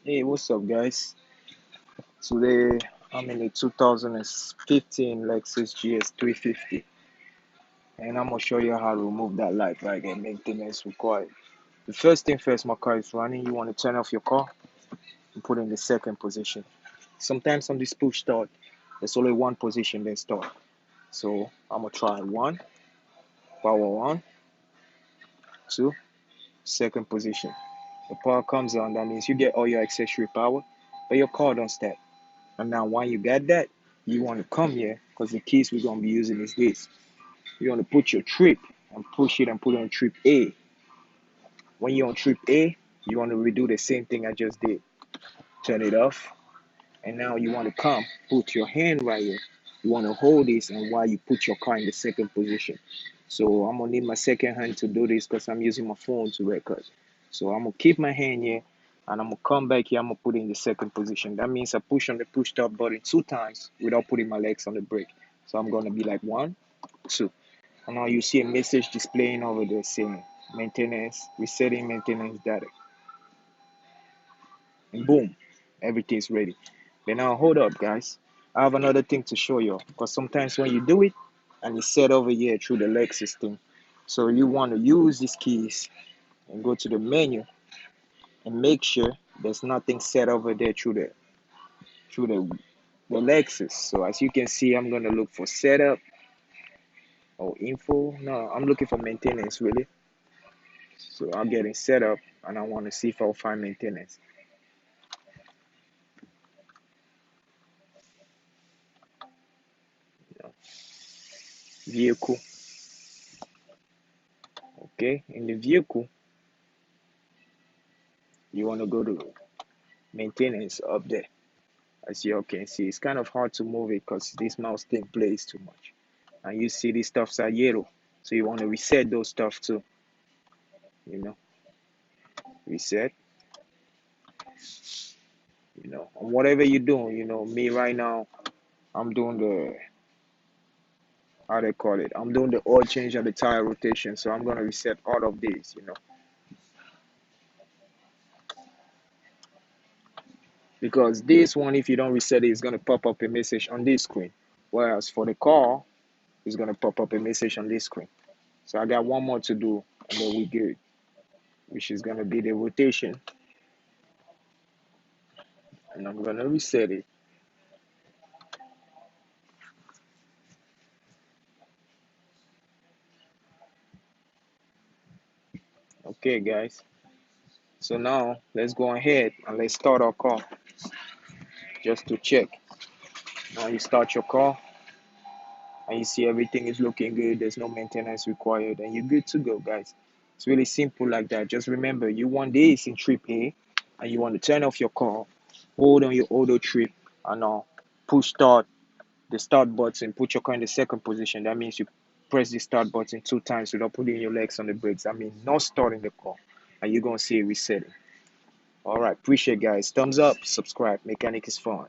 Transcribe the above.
Hey, what's up, guys? Today I'm in a 2015 Lexus gs350, and I'm gonna show you how to remove that light right there. Maintenance required. The first thing first, my car is running. You want to turn off your car and put it in the second position. Sometimes on this push start, there's only one position then start. So I'm gonna try one, power on, two, second position. The power comes on. That means you get all your accessory power, but your car don't start. And now, when you got that, you want to come here because the keys we're going to be using is this. You want to put your trip and push it and put it on trip A. When you're on trip A, you want to redo the same thing I just did. Turn it off. And now you want to come, put your hand right here. You want to hold this and while you put your car in the second position. So I'm going to need my second hand to do this because I'm using my phone to record. So I'm going to keep my hand here and I'm going to come back here. I'm going to put it in the second position. That means I push on the push start button 2 times without putting my legs on the brake. So I'm going to be like 1, 2. And now you see a message displaying over there saying maintenance, resetting maintenance data. And boom, everything's ready. Then now hold up, guys. I have another thing to show you because sometimes when you do it and you set over here through the Lexus thing, so you want to use these keys and go to the menu and make sure there's nothing set over there through the Lexus. So as you can see, I'm gonna look for setup or info. No, I'm looking for maintenance really. So I'm getting setup and I want to see if I'll find maintenance. You know, vehicle. Okay, in the vehicle, you want to go to maintenance up there. As you all can see, it's kind of hard to move it because this mouse thing plays too much. And you see these stuffs are yellow. So you want to reset those stuff too. You know, reset, and whatever you're doing, me right now, I'm doing the, how they call it, I'm doing the oil change and the tire rotation. So I'm going to reset all of these. Because this one, if you don't reset it, it's going to pop up a message on this screen. Whereas for the car, it's going to pop up a message on this screen. So I got one more to do and then we good, which is going to be the rotation. And I'm going to reset it. Okay, guys. So now let's go ahead and let's start our car just to check. Now you start your car and you see everything is looking good. There's no maintenance required and you're good to go, guys. It's really simple like that. Just remember, you want this in trip A and you want to turn off your car, hold on your auto trip, and now push start the start button, put your car in the second position. That means you press the start button 2 times without putting your legs on the brakes. I mean, not starting the car. And you're going to see it resetting. All right. Appreciate it, guys. Thumbs up, subscribe. Mechanic is fun.